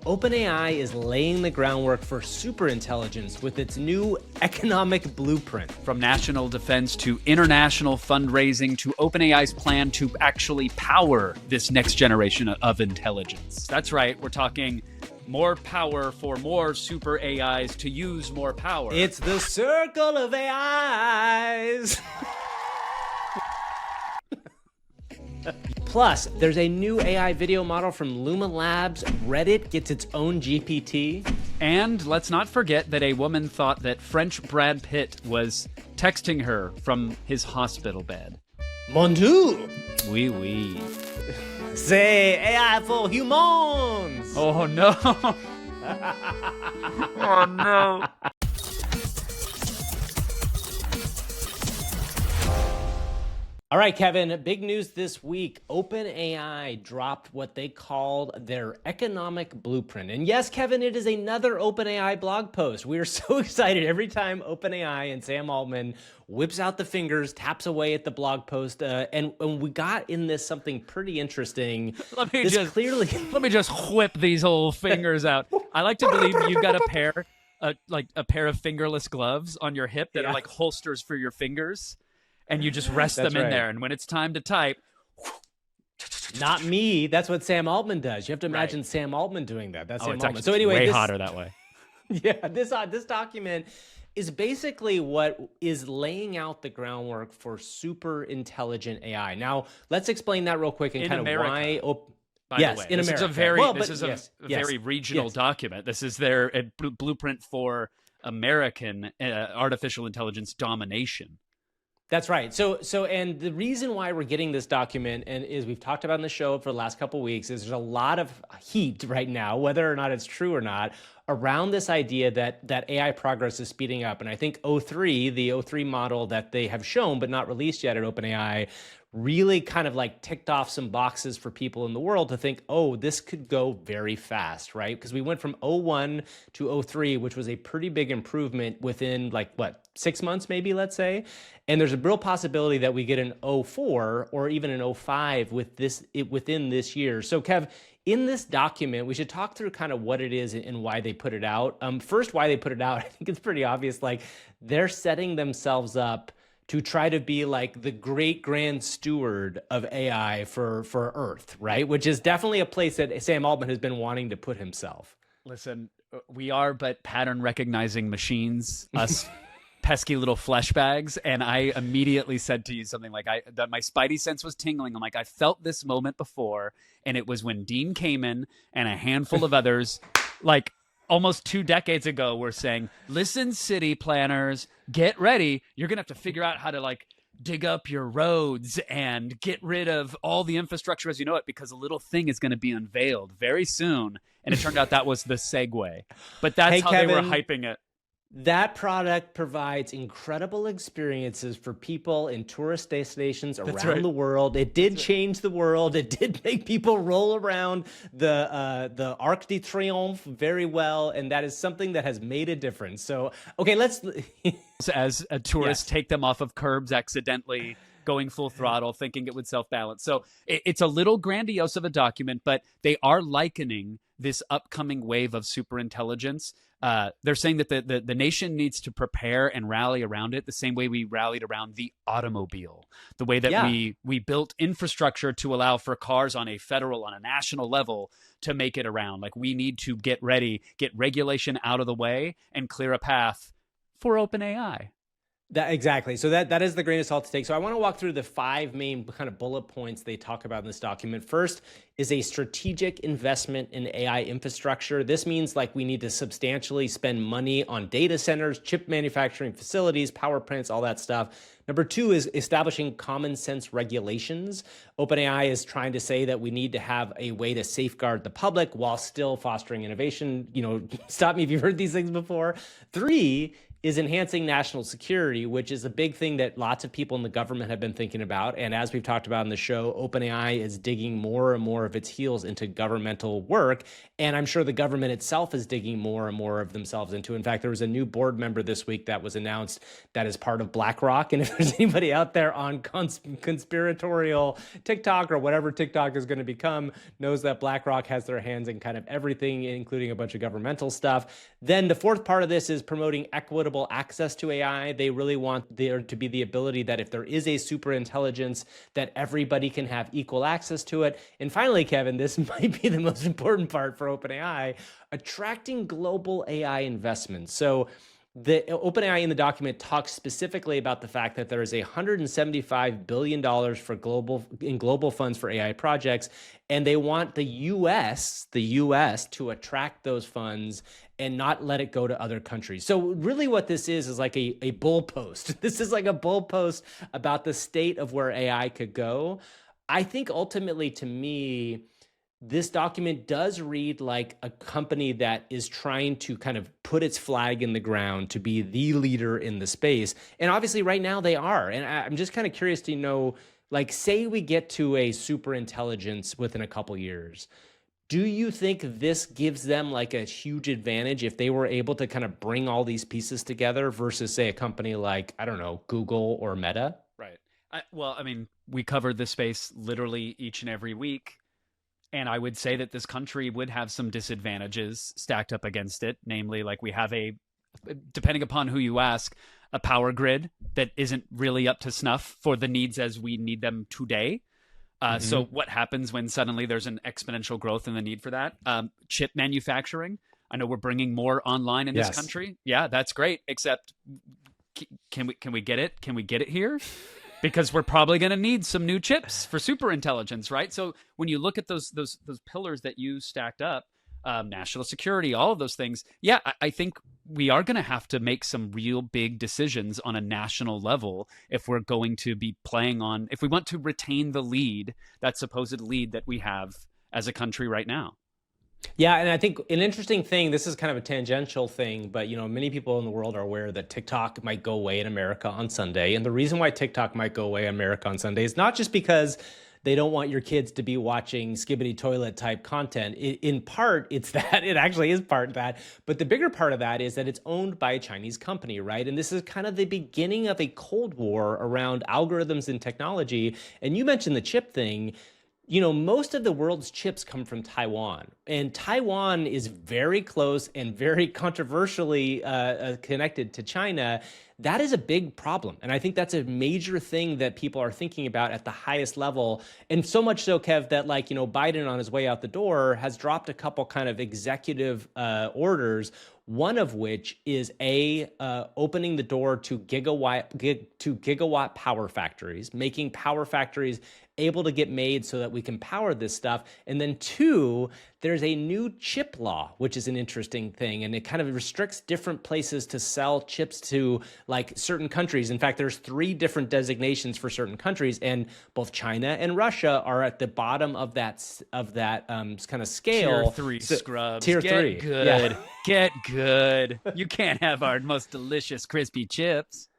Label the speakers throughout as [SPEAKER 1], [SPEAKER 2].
[SPEAKER 1] OpenAI is laying the groundwork for superintelligence with its new economic blueprint.
[SPEAKER 2] From national defense to international fundraising to OpenAI's plan to actually power this next generation of intelligence. That's right, we're talking more power for more super AIs to use more power.
[SPEAKER 1] It's the circle of AIs. Plus, there's a new AI video model from Luma Labs. Reddit gets its own GPT.
[SPEAKER 2] And let's not forget that a woman thought that French Brad Pitt was texting her from his hospital bed.
[SPEAKER 1] Mon Dieu!
[SPEAKER 2] Oui, oui.
[SPEAKER 1] C'est AI for humans!
[SPEAKER 2] Oh, no. Oh, no.
[SPEAKER 1] All right, Kevin, big news this week. OpenAI dropped what they called their economic blueprint. And yes, Kevin, it is another OpenAI blog post. We are so excited every time OpenAI and Sam Altman whips out the fingers, taps away at the blog post. And we got in this something pretty interesting.
[SPEAKER 2] Let me just whip these old fingers out. I like to believe you've got a pair of fingerless gloves on your hip that are like holsters for your fingers. And you just rest them in there. And when it's time to type...
[SPEAKER 1] Not me. That's what Sam Altman does. You have to imagine Sam Altman doing that. That's Sam Altman.
[SPEAKER 2] So anyway, way hotter that way.
[SPEAKER 1] Yeah, this document is basically what is laying out the groundwork for super intelligent AI. Now, let's explain that real quick and kind of why...
[SPEAKER 2] Yes, in America. This is a very regional document. This is their blueprint for American artificial intelligence domination.
[SPEAKER 1] That's right. So, and the reason why we're getting this document, and is we've talked about in the show for the last couple of weeks, is there's a lot of heat right now, whether or not it's true or not, around this idea that AI progress is speeding up. And I think the O3 model that they have shown but not released yet at OpenAI, really kind of like ticked off some boxes for people in the world to think, oh, this could go very fast, right? Because we went from O1 to O3, which was a pretty big improvement within 6 months, maybe, let's say. And there's a real possibility that we get an O4 or even an O5 within this year. So, Kev, in this document, we should talk through kind of what it is and why they put it out. First, why they put it out, I think it's pretty obvious. Like, they're setting themselves up to try to be like the great grand steward of AI for Earth, right? Which is definitely a place that Sam Altman has been wanting to put himself.
[SPEAKER 2] Listen, we are but pattern recognizing machines, us pesky little flesh bags. And I immediately said to you something like that my spidey sense was tingling. I'm like, I felt this moment before. And it was when Dean Kamen and a handful of others, like almost 2 decades ago, were saying, listen, city planners, get ready. You're going to have to figure out how to dig up your roads and get rid of all the infrastructure as you know it, because a little thing is going to be unveiled very soon. And it turned out that was the segue. But that's how Kevin, they were hyping it.
[SPEAKER 1] That product provides incredible experiences for people in tourist destinations around the world. It did change the world. It did make people roll around the Arc de Triomphe very well, and that is something that has made a difference. So, okay, let's...
[SPEAKER 2] As a tourist, take them off of curbs accidentally, going full throttle, thinking it would self-balance. So it's a little grandiose of a document, but they are likening this upcoming wave of superintelligence. They're saying that the nation needs to prepare and rally around it the same way we rallied around the automobile, the way that we built infrastructure to allow for cars on a national level to make it around. Like, we need to get ready, get regulation out of the way, and clear a path for OpenAI.
[SPEAKER 1] Exactly. So that is the grain of salt to take. So I want to walk through the 5 main kind of bullet points they talk about in this document. First is a strategic investment in AI infrastructure. This means we need to substantially spend money on data centers, chip manufacturing facilities, power plants, all that stuff. Number 2 is establishing common sense regulations. OpenAI is trying to say that we need to have a way to safeguard the public while still fostering innovation. Stop me if you've heard these things before. 3 is enhancing national security, which is a big thing that lots of people in the government have been thinking about. And as we've talked about in the show, OpenAI is digging more and more of its heels into governmental work. And I'm sure the government itself is digging more and more of themselves into. In fact, there was a new board member this week that was announced that is part of BlackRock. And if there's anybody out there on conspiratorial TikTok or whatever TikTok is going to become, knows that BlackRock has their hands in kind of everything, including a bunch of governmental stuff. Then the fourth part of this is promoting equitable access to AI. They really want there to be the ability that if there is a super intelligence, that everybody can have equal access to it. And finally, Kevin, this might be the most important part for OpenAI, attracting global AI investments. So the OpenAI in the document talks specifically about the fact that there is $175 billion for global funds for AI projects, and they want the U.S. to attract those funds and not let it go to other countries. So really what this is like a bull post. This is like a bull post about the state of where AI could go. I think ultimately, to me, this document does read like a company that is trying to kind of put its flag in the ground to be the leader in the space. And obviously right now they are. And I'm just kind of curious to know, like, say we get to a super intelligence within a couple years. Do you think this gives them like a huge advantage if they were able to kind of bring all these pieces together versus, say, a company like, I don't know, Google or Meta?
[SPEAKER 2] Right. Well, I mean, we covered this space literally each and every week. And I would say that this country would have some disadvantages stacked up against it. Namely, like we have depending upon who you ask, a power grid that isn't really up to snuff for the needs as we need them today. So what happens when suddenly there's an exponential growth in the need for that? Chip manufacturing. I know we're bringing more online in this country. Yeah, that's great. Except can we get it? Can we get it here? Because we're probably going to need some new chips for super intelligence, right? So when you look at those pillars that you stacked up, national security, all of those things, yeah, I think we are going to have to make some real big decisions on a national level if we're going to be if we want to retain the lead, that supposed lead that we have as a country right now.
[SPEAKER 1] Yeah, and I think an interesting thing, this is kind of a tangential thing, but many people in the world are aware that TikTok might go away in America on Sunday. And the reason why TikTok might go away in America on Sunday is not just because they don't want your kids to be watching skibbity toilet type content. In part, it's that. It actually is part of that. But the bigger part of that is that it's owned by a Chinese company, right? And this is kind of the beginning of a Cold War around algorithms and technology. And you mentioned the chip thing. Most of the world's chips come from Taiwan, and Taiwan is very close and very controversially connected to China. That is a big problem. And I think that's a major thing that people are thinking about at the highest level. And so much so, Kev, that Biden on his way out the door has dropped a couple kind of executive orders, one of which is opening the door to gigawatt power factories, making power factories able to get made so that we can power this stuff. And then two, there's a new chip law, which is an interesting thing. And it kind of restricts different places to sell chips to like certain countries. In fact, there's 3 different designations for certain countries, and both China and Russia are at the bottom of that kind of scale.
[SPEAKER 2] Tier 3 scrubs.
[SPEAKER 1] Tier 3.
[SPEAKER 2] Get good. Yeah. Get good. You can't have our most delicious crispy chips.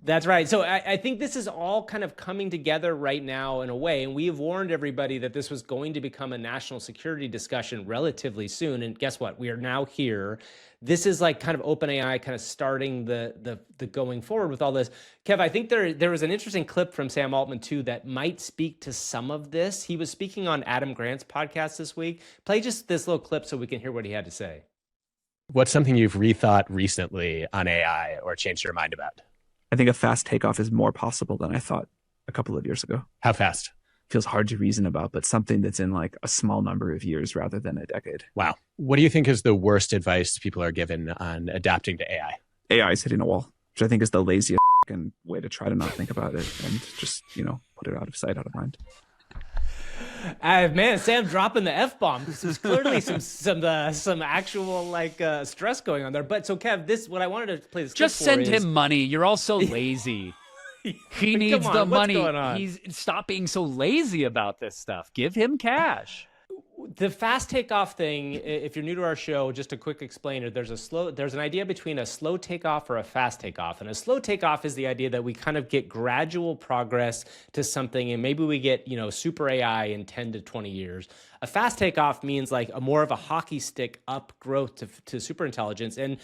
[SPEAKER 1] That's right. So I think this is all kind of coming together right now in a way. And we have warned everybody that this was going to become a national security discussion relatively soon. And guess what? We are now here. This is like kind of OpenAI kind of starting the going forward with all this. Kev, I think there was an interesting clip from Sam Altman too that might speak to some of this. He was speaking on Adam Grant's podcast this week. Play just this little clip so we can hear what he had to say.
[SPEAKER 3] What's something you've rethought recently on AI or changed your mind about?
[SPEAKER 4] I think a fast takeoff is more possible than I thought a couple of years ago.
[SPEAKER 3] How fast?
[SPEAKER 4] Feels hard to reason about, but something that's in like a small number of years rather than a decade.
[SPEAKER 3] Wow. What do you think is the worst advice people are given on adapting to AI?
[SPEAKER 4] AI is hitting a wall, which I think is the laziest way to try to not think about it and just, put it out of sight, out of mind.
[SPEAKER 1] Man, Sam dropping the F-bomb. This is clearly some actual stress going on there. But so Kev, what I wanted to play this
[SPEAKER 2] just send him money. You're all so lazy. He needs the money. Stop being so lazy about this stuff. Give him cash.
[SPEAKER 1] the fast takeoff thing, if you're new to our show, just a quick explainer, there's an idea between a slow takeoff or a fast takeoff. And a slow takeoff is the idea that we kind of get gradual progress to something, and maybe we get, super AI in 10 to 20 years. A fast takeoff means like more of a hockey stick up growth to super intelligence. And,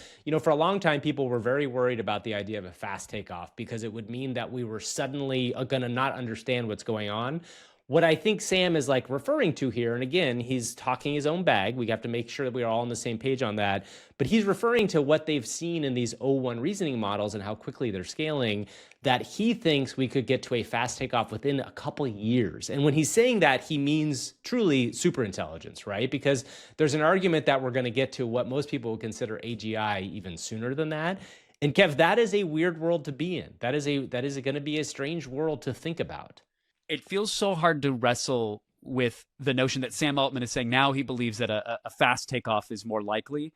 [SPEAKER 1] for a long time, people were very worried about the idea of a fast takeoff because it would mean that we were suddenly going to not understand what's going on. What I think Sam is like referring to here, and again, he's talking his own bag. We have to make sure that we are all on the same page on that. But he's referring to what they've seen in these O1 reasoning models and how quickly they're scaling, that he thinks we could get to a fast takeoff within a couple of years. And when he's saying that, he means truly super intelligence, right? Because there's an argument that we're going to get to what most people would consider AGI even sooner than that. And Kev, that is a weird world to be in. That is going to be a strange world to think about.
[SPEAKER 2] It feels so hard to wrestle with the notion that Sam Altman is saying now he believes that a fast takeoff is more likely,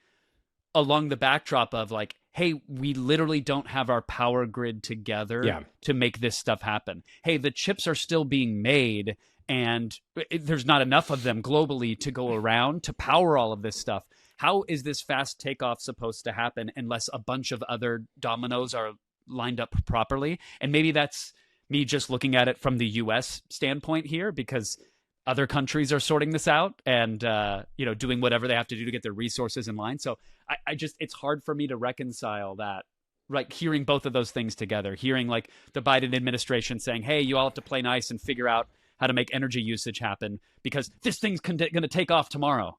[SPEAKER 2] along the backdrop of like, hey, we literally don't have our power grid together to make this stuff happen. Hey, the chips are still being made and there's not enough of them globally to go around to power all of this stuff. How is this fast takeoff supposed to happen unless a bunch of other dominoes are lined up properly? And maybe that's me just looking at it from the US standpoint here, because other countries are sorting this out and, doing whatever they have to do to get their resources in line. So I just, it's hard for me to reconcile that, right? Hearing both of those things together, hearing like the Biden administration saying, hey, you all have to play nice and figure out how to make energy usage happen because this thing's going to take off tomorrow.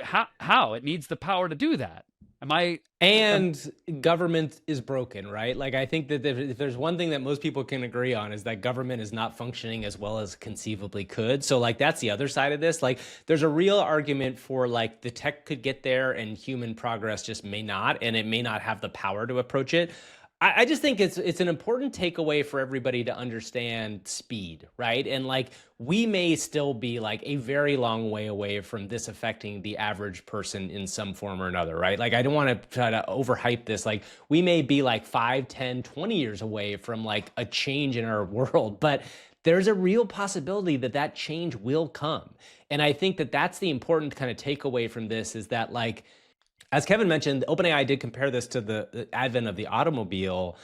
[SPEAKER 2] How? It needs the power to do that.
[SPEAKER 1] And government is broken, right? Like, I think that if there's one thing that most people can agree on is that government is not functioning as well as conceivably could. So like, that's the other side of this. Like, there's a real argument for like the tech could get there and human progress just may not, and it may not have the power to approach it. I just think it's an important takeaway for everybody to understand speed, right? And like, we may still be like a very long way away from this affecting the average person in some form or another, right? Like, I don't want to try to overhype this. Like, we may be like 5, 10, 20 years away from like a change in our world, but there's a real possibility that that change will come. And I think that that's the important kind of takeaway from this is that like, as Kevin mentioned, OpenAI did compare this to the advent of the automobile,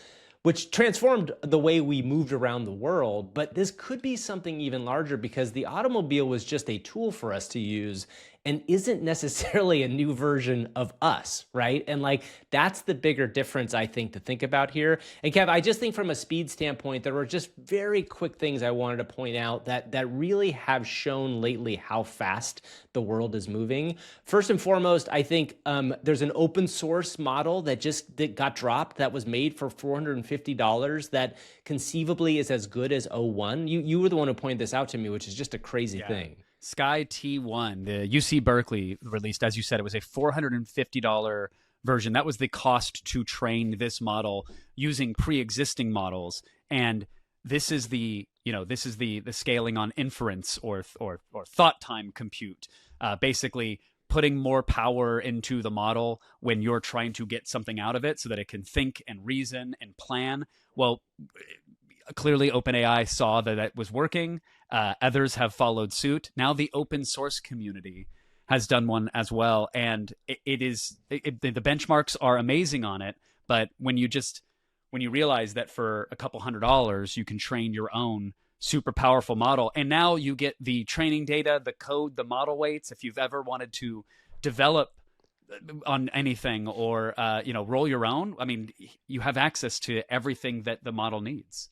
[SPEAKER 1] which transformed the way we moved around the world. But this could be something even larger because the automobile was just a tool for us to use and isn't necessarily a new version of us, right? And like, that's the bigger difference, I think, to think about here. And Kev, I just think from a speed standpoint, there were just very quick things I wanted to point out that really have shown lately how fast the world is moving. First and foremost, I think there's an open source model that got dropped that was made for $450 that conceivably is as good as O1. You were the one who pointed this out to me, which is just a crazy thing.
[SPEAKER 2] Sky T1, the UC Berkeley released, as you said, it was a $450 version. That was the cost to train this model using pre-existing models. And this is the scaling on inference or thought time compute, basically putting more power into the model when you're trying to get something out of it so that it can think and reason and plan. Well, clearly OpenAI saw that was working. Others have followed suit. Now the open source community has done one as well. And the benchmarks are amazing on it. But when you realize that for a couple $100, you can train your own super powerful model. And now you get the training data, the code, the model weights. If you've ever wanted to develop on anything or, roll your own, I mean, you have access to everything that the model needs.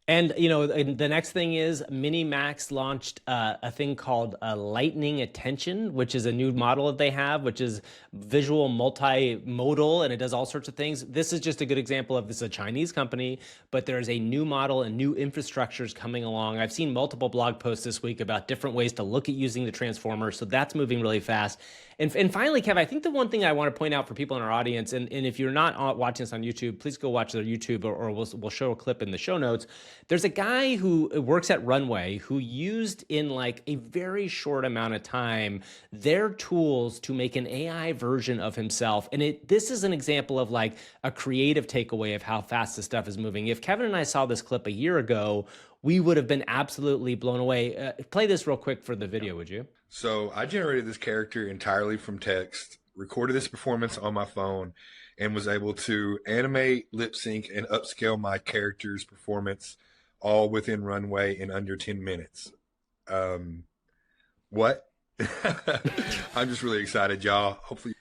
[SPEAKER 1] And, the next thing is Minimax launched a thing called Lightning Attention, which is a new model that they have, which is visual multimodal, and it does all sorts of things. This is just a good example of this is a Chinese company, but there's a new model and new infrastructures coming along. I've seen multiple blog posts this week about different ways to look at using the transformer, so that's moving really fast. And finally, Kev, I think the one thing I want to point out for people in our audience, and if you're not watching this on YouTube, please go watch their YouTube or we'll show a clip in the show notes. There's a guy who works at Runway who used in like a very short amount of time their tools to make an AI version of himself. And this is an example of like a creative takeaway of how fast this stuff is moving. If Kevin and I saw this clip a year ago, we would have been absolutely blown away. Play this real quick for the video, would you?
[SPEAKER 5] So I generated this character entirely from text, recorded this performance on my phone, and was able to animate, lip sync, and upscale my character's performance all within Runway in under 10 minutes. What? I'm just really excited, y'all. Hopefully.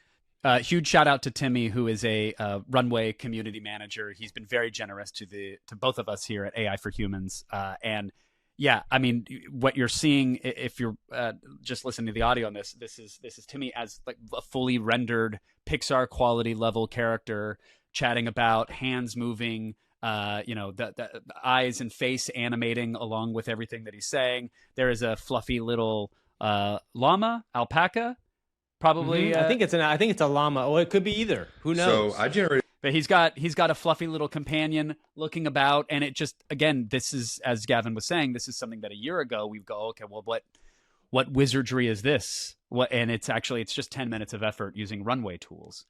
[SPEAKER 2] Huge shout out to Timmy, who is a Runway community manager. He's been very generous to both of us here at AI for Humans. And yeah, I mean, what you're seeing, if you're just listening to the audio on this is Timmy as like a fully rendered Pixar quality level character, chatting about hands moving, the eyes and face animating along with everything that he's saying. There is a fluffy little alpaca. Probably,
[SPEAKER 1] I think it's a llama. Oh, it could be either. Who knows?
[SPEAKER 5] So I generated.
[SPEAKER 2] But he's got a fluffy little companion looking about, and it just, again, this is, as Gavin was saying, this is something that a year ago we'd go, okay, well, what wizardry is this? And it's just 10 minutes of effort using Runway tools.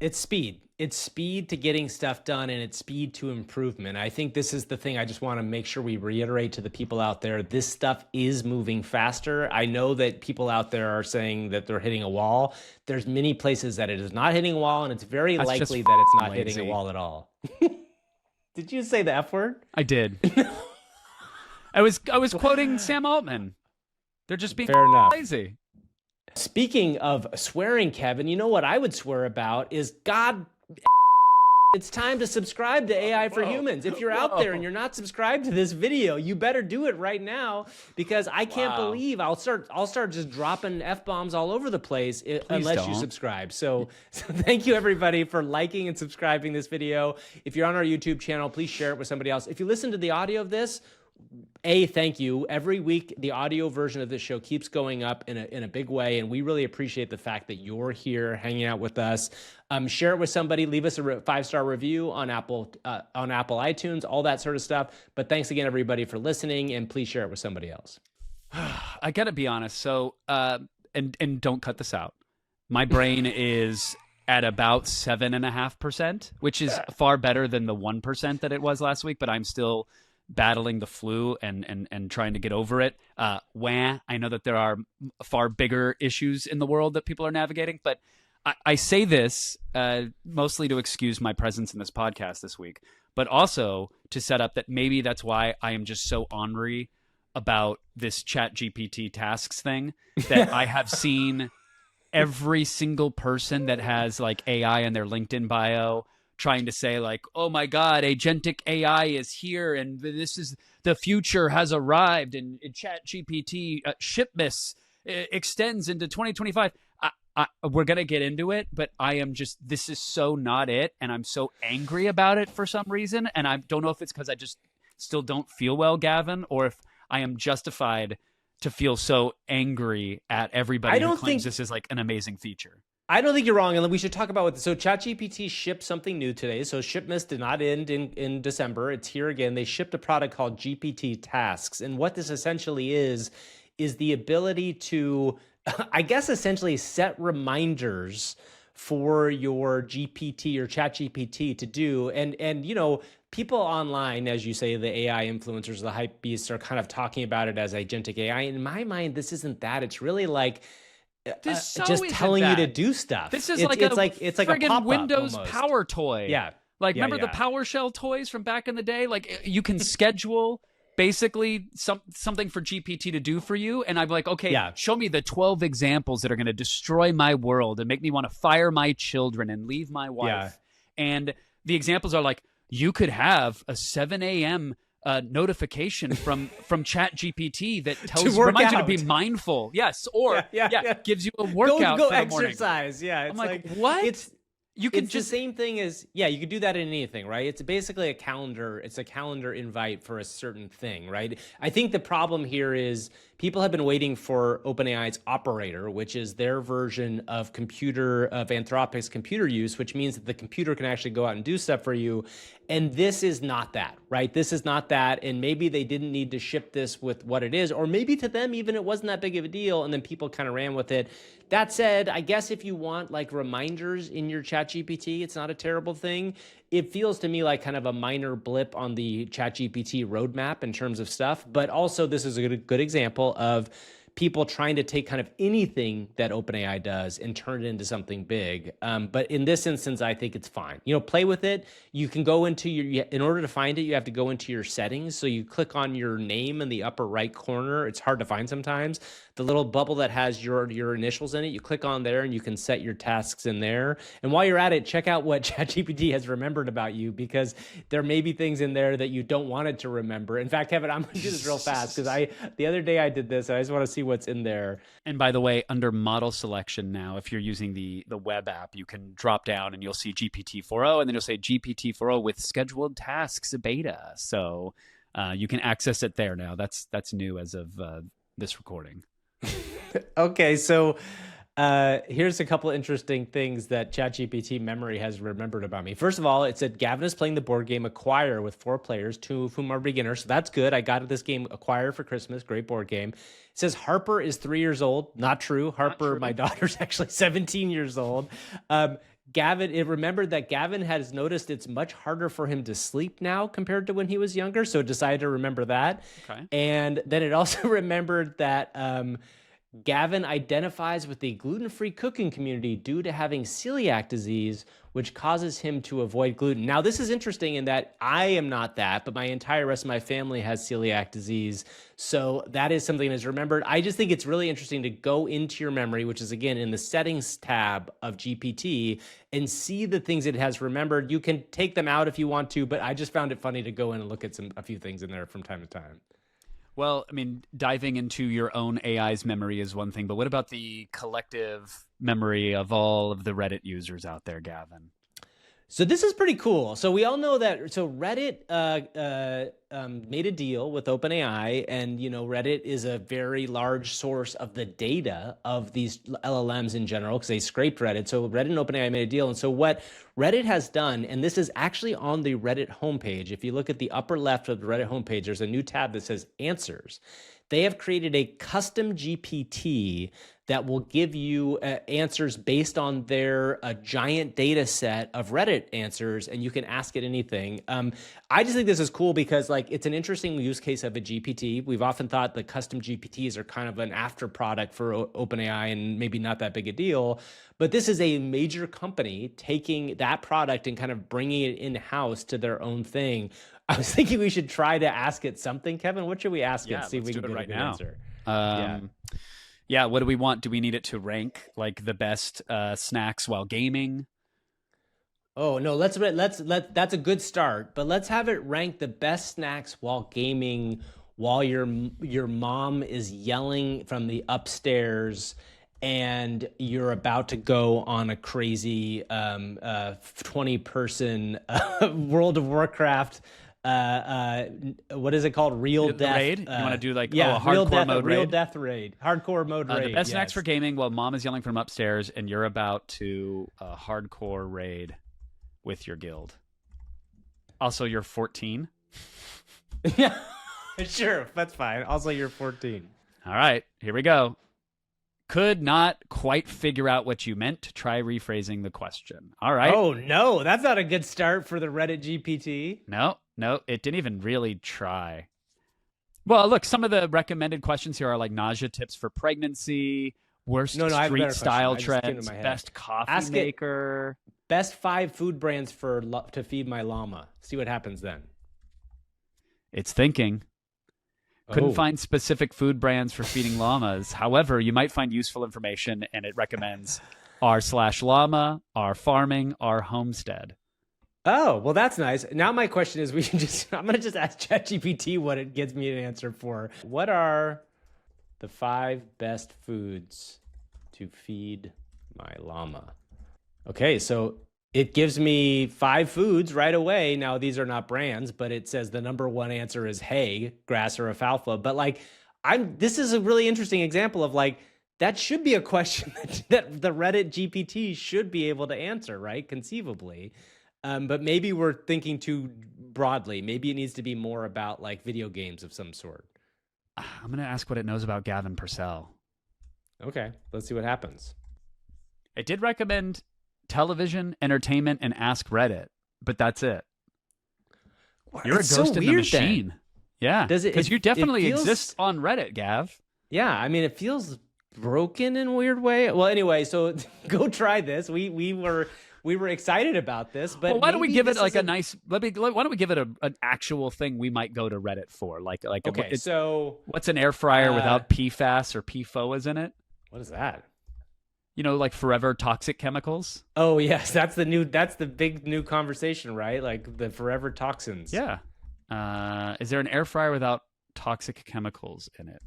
[SPEAKER 1] It's speed. It's speed to getting stuff done, and it's speed to improvement. I think this is the thing I just want to make sure we reiterate to the people out there. This stuff is moving faster. I know that people out there are saying that they're hitting a wall. There's many places that it is not hitting a wall, and it's very likely that it's not hitting a wall at all. Did you say the F word?
[SPEAKER 2] I did. I was quoting Sam Altman. They're just being
[SPEAKER 1] Fair enough.
[SPEAKER 2] lazy.
[SPEAKER 1] Speaking of swearing, Kevin, you know what I would swear about is God. It's time to subscribe to AI for Humans. If you're out there and you're not subscribed to this video, you better do it right now, because I can't believe I'll start just dropping F-bombs all over the place unless you subscribe. So thank you everybody for liking and subscribing this video. If you're on our YouTube channel, please share it with somebody else. If you listen to the audio of this, thank you. Every week, the audio version of this show keeps going up in a big way, and we really appreciate the fact that you're here hanging out with us. Share it with somebody. Leave us a 5-star review on Apple iTunes, all that sort of stuff. But thanks again, everybody, for listening, and please share it with somebody else.
[SPEAKER 2] I gotta be honest. So, and don't cut this out. My brain is at about 7.5%, which is far better than the 1% that it was last week. But I'm still battling the flu and trying to get over it. I know that there are far bigger issues in the world that people are navigating, but I say this mostly to excuse my presence in this podcast this week, but also to set up that maybe that's why I am just so ornery about this ChatGPT Tasks thing, that I have seen every single person that has like AI in their LinkedIn bio trying to say like, oh my God, agentic AI is here, and this is the future has arrived, and ChatGPT shipments extends into 2025. We're going to get into it, but this is so not it, and I'm so angry about it for some reason, and I don't know if it's because I just still don't feel well, Gavin, or if I am justified to feel so angry at everybody who claims this is like an amazing feature.
[SPEAKER 1] I don't think you're wrong, and we should talk about so ChatGPT shipped something new today. So shipments did not end in December. It's here again. They shipped a product called GPT Tasks, and what this essentially is the ability to, I guess, essentially set reminders for your GPT or ChatGPT to do. And you know, people online, as you say, the AI influencers, the hype beasts, are kind of talking about it as agentic AI. In my mind, this isn't that. It's really like just telling you to do stuff.
[SPEAKER 2] This is
[SPEAKER 1] it's like a pop-up
[SPEAKER 2] Windows
[SPEAKER 1] almost.
[SPEAKER 2] Power toy.
[SPEAKER 1] Yeah.
[SPEAKER 2] Like, remember the PowerShell toys from back in the day? Like, you can schedule basically something for GPT to do for you. And I'm like, okay, show me the 12 examples that are going to destroy my world and make me want to fire my children and leave my wife. Yeah. And the examples are like, you could have a 7 a.m. Notification from ChatGPT that reminds you to be mindful. Yes, or gives you a workout.
[SPEAKER 1] Go
[SPEAKER 2] for the morning.
[SPEAKER 1] Exercise. Yeah,
[SPEAKER 2] I'm like, what? You can
[SPEAKER 1] just the same thing as you could do that in anything, right? It's basically a calendar. It's a calendar invite for a certain thing, right? I think the problem here is people have been waiting for OpenAI's Operator, which is their version of Anthropic's computer use, which means that the computer can actually go out and do stuff for you. And this is not that, right? This is not that. And maybe they didn't need to ship this with what it is, or maybe to them, even it wasn't that big of a deal. And then people kind of ran with it. That said, I guess if you want like reminders in your ChatGPT, it's not a terrible thing. It feels to me like kind of a minor blip on the ChatGPT roadmap in terms of stuff. But also this is a good example of people trying to take kind of anything that OpenAI does and turn it into something big. But in this instance, I think it's fine. Play with it. You can go into in order to find it, you have to go into your settings. So you click on your name in the upper right corner. It's hard to find sometimes. The little bubble that has your initials in it, you click on there and you can set your tasks in there. And while you're at it, check out what ChatGPT has remembered about you, because there may be things in there that you don't want it to remember. In fact, Kevin, I'm going to do this real fast because the other day I did this. And I just want to see what's in there.
[SPEAKER 2] And by the way, under model selection now, if you're using the web app, you can drop down and you'll see GPT-4o, and then you'll say GPT-4o with scheduled tasks beta. So you can access it there now. That's new as of this recording.
[SPEAKER 1] Okay, so here's a couple of interesting things that ChatGPT memory has remembered about me. First of all, it said Gavin is playing the board game Acquire with 4 players, 2 of whom are beginners. So that's good. I got this game Acquire for Christmas. Great board game. It says Harper is 3 years old. Not true. Harper, my daughter's actually 17 years old. Gavin, it remembered that Gavin has noticed it's much harder for him to sleep now compared to when he was younger. So it decided to remember that.
[SPEAKER 2] Okay.
[SPEAKER 1] And then it also remembered that Gavin identifies with the gluten-free cooking community due to having celiac disease, which causes him to avoid gluten. Now, this is interesting in that I am not that, but my entire rest of my family has celiac disease. So that is something that's remembered. I just think it's really interesting to go into your memory, which is, again, in the settings tab of GPT, and see the things it has remembered. You can take them out if you want to, but I just found it funny to go in and look at a few things in there from time to time.
[SPEAKER 2] Well, I mean, diving into your own AI's memory is one thing, but what about the collective memory of all of the Reddit users out there, Gavin?
[SPEAKER 1] So this is pretty cool. So we all know that. So Reddit made a deal with OpenAI, and Reddit is a very large source of the data of these LLMs in general because they scraped Reddit. So Reddit and OpenAI made a deal, and so what Reddit has done, and this is actually on the Reddit homepage. If you look at the upper left of the Reddit homepage, there's a new tab that says Answers. They have created a custom GPT that will give you answers based on their giant data set of Reddit answers, and you can ask it anything. I just think this is cool because it's an interesting use case of a GPT. We've often thought the custom GPTs are kind of an after product for OpenAI and maybe not that big a deal. But this is a major company taking that product and kind of bringing it in-house to their own thing. I was thinking we should try to ask it something. Kevin, what should we ask it? See if we can get a good answer.
[SPEAKER 2] Yeah, what do we want? Do we need it to rank like the best snacks while gaming?
[SPEAKER 1] Oh no, let's that's a good start. But let's have it rank the best snacks while gaming, while your mom is yelling from the upstairs and you're about to go on a crazy 20-person World of Warcraft. What is it called? Real death
[SPEAKER 2] raid? You want to do a hardcore
[SPEAKER 1] real death,
[SPEAKER 2] mode
[SPEAKER 1] real
[SPEAKER 2] raid?
[SPEAKER 1] death raid, hardcore mode raid.
[SPEAKER 2] The best snacks for gaming while mom is yelling from upstairs and you're about to hardcore raid with your guild. Also, you're 14.
[SPEAKER 1] Yeah, sure, that's fine. Also, you're 14.
[SPEAKER 2] All right, here we go. Could not quite figure out what you meant. Try rephrasing the question. All right.
[SPEAKER 1] Oh, no, that's not a good start for the Reddit GPT.
[SPEAKER 2] No, it didn't even really try. Well, look, some of the recommended questions here are like nausea tips for pregnancy, worst street style trends, best coffee maker.
[SPEAKER 1] Best 5 food brands to feed my llama. See what happens then.
[SPEAKER 2] It's thinking. Couldn't find specific food brands for feeding llamas. However, you might find useful information, and it recommends r/llama, r/farming, r/homestead.
[SPEAKER 1] Oh, well, that's nice. Now my question is, I'm going to just ask ChatGPT what it gives me an answer for. What are the 5 best foods to feed my llama? Okay, so it gives me 5 foods right away. Now, these are not brands, but it says the number 1 answer is hay, grass, or alfalfa. But This is a really interesting example of like, that should be a question that the Reddit GPT should be able to answer, right? Conceivably. But maybe we're thinking too broadly. Maybe it needs to be more about like video games of some sort.
[SPEAKER 2] I'm going to ask what it knows about Gavin Purcell.
[SPEAKER 1] Okay, let's see what happens.
[SPEAKER 2] It did recommend television, entertainment, and ask Reddit, but that's it. You're
[SPEAKER 1] It's
[SPEAKER 2] a
[SPEAKER 1] so
[SPEAKER 2] ghost in the
[SPEAKER 1] weird
[SPEAKER 2] machine.
[SPEAKER 1] then.
[SPEAKER 2] Yeah,
[SPEAKER 1] Does it-
[SPEAKER 2] because you
[SPEAKER 1] it
[SPEAKER 2] definitely
[SPEAKER 1] feels-
[SPEAKER 2] exist on Reddit, Gav.
[SPEAKER 1] Yeah, I mean, it feels broken in a weird way. Well, anyway, so go try this. We were excited about this, but
[SPEAKER 2] Well, why don't we
[SPEAKER 1] maybe
[SPEAKER 2] give it
[SPEAKER 1] this
[SPEAKER 2] like
[SPEAKER 1] is
[SPEAKER 2] a nice? Why don't we give it an actual thing we might go to Reddit for? Like
[SPEAKER 1] Okay, so
[SPEAKER 2] what's an air fryer without PFAS or PFOAs in it?
[SPEAKER 1] what is that?
[SPEAKER 2] You know, like forever toxic chemicals.
[SPEAKER 1] Oh yes, that's the big new conversation, right? Like the forever toxins.
[SPEAKER 2] Yeah. Is there an air fryer without toxic chemicals in it?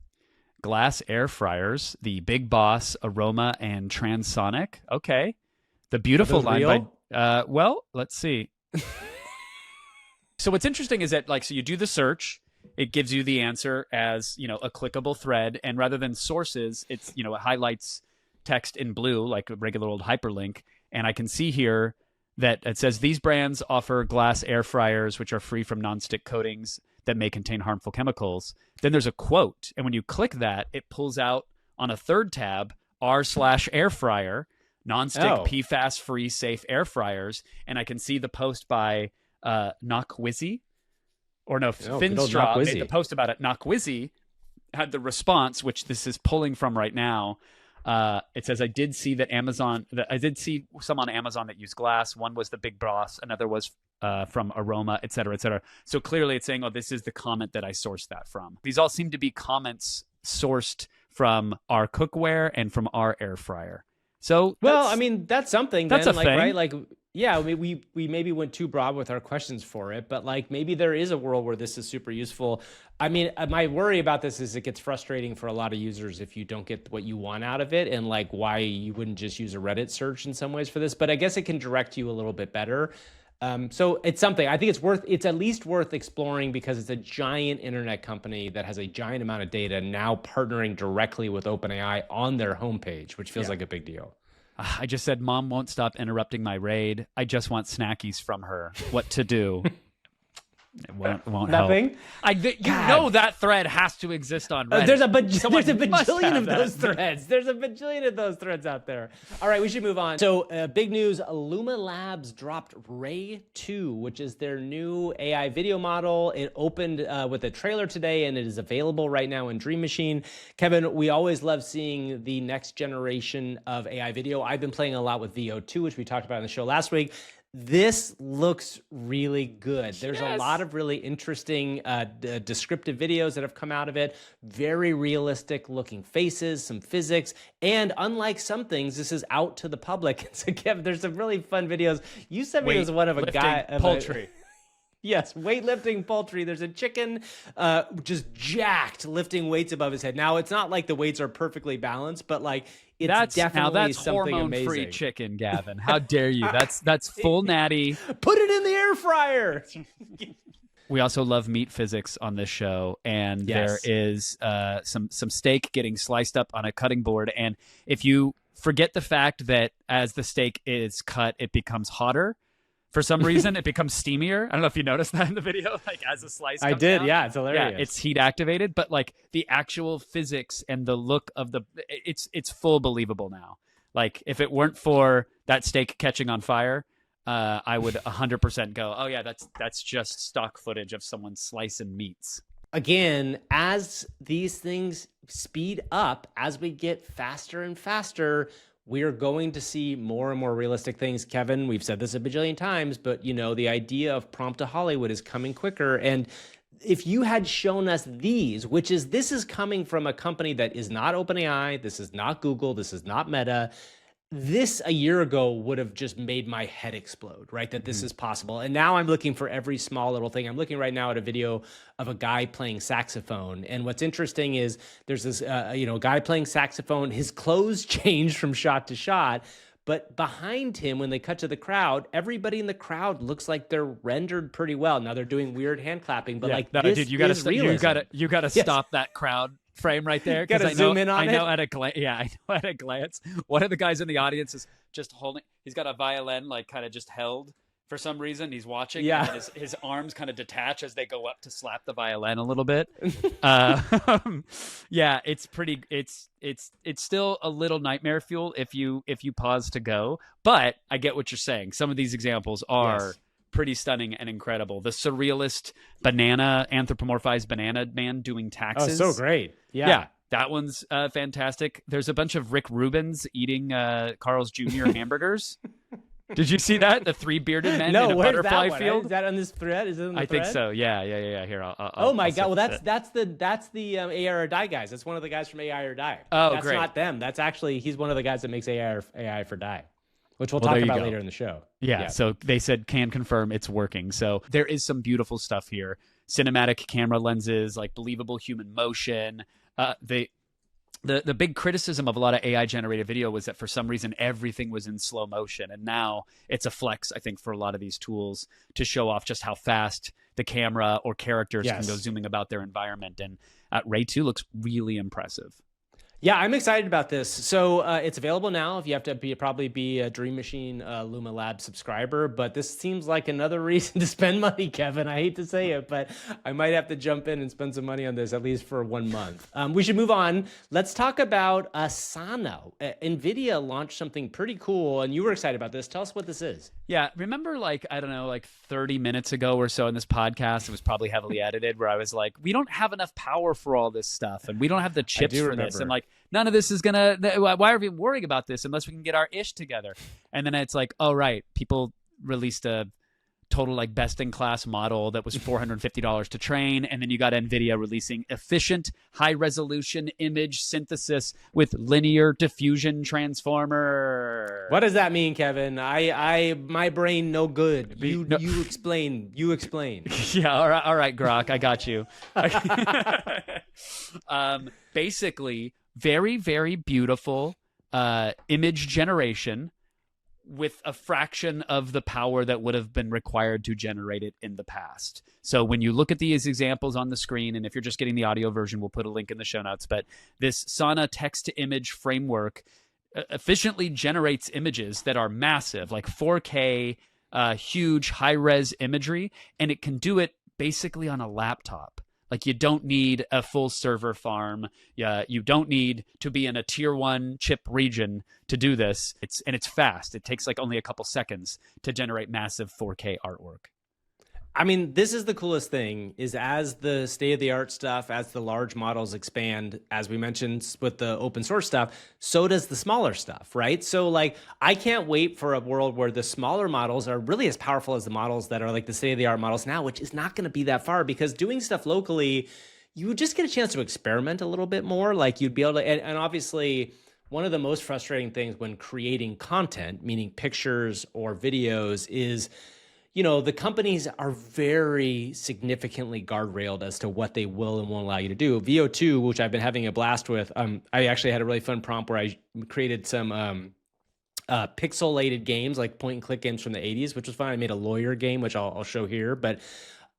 [SPEAKER 2] Glass air fryers, the Big Boss, Aroma, and Transonic. Okay. The beautiful
[SPEAKER 1] those
[SPEAKER 2] line
[SPEAKER 1] real?
[SPEAKER 2] by well, let's see. So what's interesting is that like so you do the search, it gives you the answer as, you know, a clickable thread, and rather than sources, it's, you know, it highlights text in blue like a regular old hyperlink, and I can see here that it says these brands offer glass air fryers which are free from nonstick coatings that may contain harmful chemicals. Then there's a quote, and when you click that, it pulls out on a third tab r/air fryer nonstick PFAS free safe air fryers, and I can see the post by Knockwizzy, or no, Finstraw made the post about it. Knockwizzy had the response, which this is pulling from right now. It says, I did see some on Amazon that use glass. One was the Big Boss, another was from Aroma, et cetera, et cetera. So clearly it's saying, oh, this is the comment that I sourced that from. These all seem to be comments sourced from our cookware and from our air fryer. So
[SPEAKER 1] well, I mean, that's something.
[SPEAKER 2] That's
[SPEAKER 1] then,
[SPEAKER 2] a
[SPEAKER 1] like,
[SPEAKER 2] thing.
[SPEAKER 1] right? Like, yeah, we maybe went too broad with our questions for it, but like maybe there is a world where this is super useful. I mean, my worry about this is it gets frustrating for a lot of users if you don't get what you want out of it, and like why you wouldn't just use a Reddit search in some ways for this. But I guess it can direct you a little bit better. So it's something I think it's at least worth exploring, because it's a giant internet company that has a giant amount of data now partnering directly with OpenAI on their homepage, which feels like a big deal.
[SPEAKER 2] I just said, Mom won't stop interrupting my raid. I just want snackies from her. What to do? It won't
[SPEAKER 1] Nothing.
[SPEAKER 2] help. You know that thread has to exist on Reddit.
[SPEAKER 1] There's a
[SPEAKER 2] Someone must
[SPEAKER 1] bajillion
[SPEAKER 2] have
[SPEAKER 1] of
[SPEAKER 2] that.
[SPEAKER 1] those threads. There's a bajillion of those threads out there. All right, we should move on. So big news, Luma Labs dropped Ray 2, which is their new AI video model. It opened with a trailer today, and it is available right now in Dream Machine. Kevin, we always love seeing the next generation of AI video. I've been playing a lot with VO2, which we talked about on the show last week. This looks really good. There's a lot of really interesting descriptive videos that have come out of it. Very realistic looking faces, some physics, and unlike some things, this is out to the public. So Kevin, there's some really fun videos. You sent me one of a guy.
[SPEAKER 2] Poultry.
[SPEAKER 1] Yes, weightlifting poultry. There's a chicken just jacked lifting weights above his head. Now, it's not like the weights are perfectly balanced, but like it's definitely something amazing.
[SPEAKER 2] Hormone-free chicken, Gavin. How dare you? That's full natty.
[SPEAKER 1] Put it in the air fryer.
[SPEAKER 2] We also love meat physics on this show, and there is some steak getting sliced up on a cutting board. And if you forget the fact that as the steak is cut, it becomes hotter. For some reason, it becomes steamier. I don't know if you noticed that in the video, like as a slice comes down.
[SPEAKER 1] Yeah, it's hilarious.
[SPEAKER 2] Yeah, it's heat activated, but like the actual physics and the look of it's full believable now. Like if it weren't for that steak catching on fire, I would 100% go, oh yeah, that's just stock footage of someone slicing meats.
[SPEAKER 1] Again, as these things speed up, as we get faster and faster, we are going to see more and more realistic things. Kevin, we've said this a bajillion times, but you know, the idea of prompt to Hollywood is coming quicker. And if you had shown us these, this is coming from a company that is not OpenAI, this is not Google, this is not Meta. This a year ago would have just made my head explode, right? That this is possible. And now I'm looking for every small little thing. I'm looking right now at a video of a guy playing saxophone. And what's interesting is there's this, guy playing saxophone. His clothes change from shot to shot. But behind him, when they cut to the crowd, everybody in the crowd looks like they're rendered pretty well. Now they're doing weird hand clapping, but
[SPEAKER 2] dude, you gotta
[SPEAKER 1] realism.
[SPEAKER 2] stop that crowd frame right there.
[SPEAKER 1] Gotta
[SPEAKER 2] 'Cause I know,
[SPEAKER 1] zoom in on
[SPEAKER 2] I know
[SPEAKER 1] it.
[SPEAKER 2] at a glance. Yeah, I know at a glance. One of the guys in the audience is just holding. He's got a violin, like kind of just held for some reason. He's watching.
[SPEAKER 1] Yeah.
[SPEAKER 2] And his arms kind of detach as they go up to slap the violin a little bit. Yeah, it's pretty. It's still a little nightmare fuel if you pause to go. But I get what you're saying. Some of these examples are.
[SPEAKER 1] Yes.
[SPEAKER 2] Pretty stunning and incredible. The surrealist banana, anthropomorphized banana man doing taxes.
[SPEAKER 1] Oh, so great. Yeah.
[SPEAKER 2] Yeah, that one's fantastic. There's a bunch of Rick Rubins eating Carl's Jr. hamburgers. Did you see that? The 3 bearded men
[SPEAKER 1] No,
[SPEAKER 2] in a
[SPEAKER 1] where's
[SPEAKER 2] butterfly
[SPEAKER 1] that one?
[SPEAKER 2] field?
[SPEAKER 1] Is that on this thread? Is it on the
[SPEAKER 2] I think
[SPEAKER 1] thread?
[SPEAKER 2] so. Yeah. Here,
[SPEAKER 1] Oh my
[SPEAKER 2] I'll
[SPEAKER 1] god! Well,
[SPEAKER 2] surface it.
[SPEAKER 1] that's the AI or Die guys. That's one of the guys from AI or Die.
[SPEAKER 2] Oh,
[SPEAKER 1] that's
[SPEAKER 2] great.
[SPEAKER 1] not them. That's actually he's one of the guys that makes AI for Die, which we'll
[SPEAKER 2] Well,
[SPEAKER 1] talk
[SPEAKER 2] there you
[SPEAKER 1] about
[SPEAKER 2] go.
[SPEAKER 1] later in the show.
[SPEAKER 2] Yeah, so they said can confirm it's working. So there is some beautiful stuff here. Cinematic camera lenses, like believable human motion. The big criticism of a lot of AI generated video was that for some reason everything was in slow motion, and now it's a flex, I think, for a lot of these tools to show off just how fast the camera or characters can go zooming about their environment. And Ray 2 looks really impressive.
[SPEAKER 1] Yeah, I'm excited about this. So it's available now if you have to probably be a Dream Machine Luma Labs subscriber. But this seems like another reason to spend money, Kevin. I hate to say it, but I might have to jump in and spend some money on this, at least for 1 month. We should move on. Let's talk about Asana. NVIDIA launched something pretty cool, and you were excited about this. Tell us what this is.
[SPEAKER 2] Yeah, remember like 30 minutes ago or so in this podcast, it was probably heavily edited, where I was like, we don't have enough power for all this stuff, and we don't have the chips for this, and like none of this is gonna. Why are we worrying about this unless we can get our ish together? And then it's like, oh right, people released a total like best in class model that was $450 to train, and then you got NVIDIA releasing efficient high resolution image synthesis with linear diffusion transformer.
[SPEAKER 1] What does that mean, Kevin? My brain no good. You explain. You explain.
[SPEAKER 2] Yeah, all right, Grok, I got you. Basically, very, very beautiful image generation with a fraction of the power that would have been required to generate it in the past. So when you look at these examples on the screen, and if you're just getting the audio version, we'll put a link in the show notes, but this Sana text-to-image framework efficiently generates images that are massive, like 4K, huge, high-res imagery, and it can do it basically on a laptop. Like you don't need a full server farm. You don't need to be in a tier 1 chip region to do this. It's fast. It takes like only a couple seconds to generate massive 4K artwork.
[SPEAKER 1] I mean, this is the coolest thing is as the state-of-the-art stuff, as the large models expand, as we mentioned with the open source stuff, so does the smaller stuff, right? So like, I can't wait for a world where the smaller models are really as powerful as the models that are like the state-of-the-art models now, which is not going to be that far because doing stuff locally, you would just get a chance to experiment a little bit more. Like you'd be able to, and obviously one of the most frustrating things when creating content, meaning pictures or videos, is the companies are very significantly guardrailed as to what they will and won't allow you to do. VO2, which I've been having a blast with, I actually had a really fun prompt where I created some pixelated games, like point-and-click games from the 80s, which was fun. I made a lawyer game, which I'll show here. But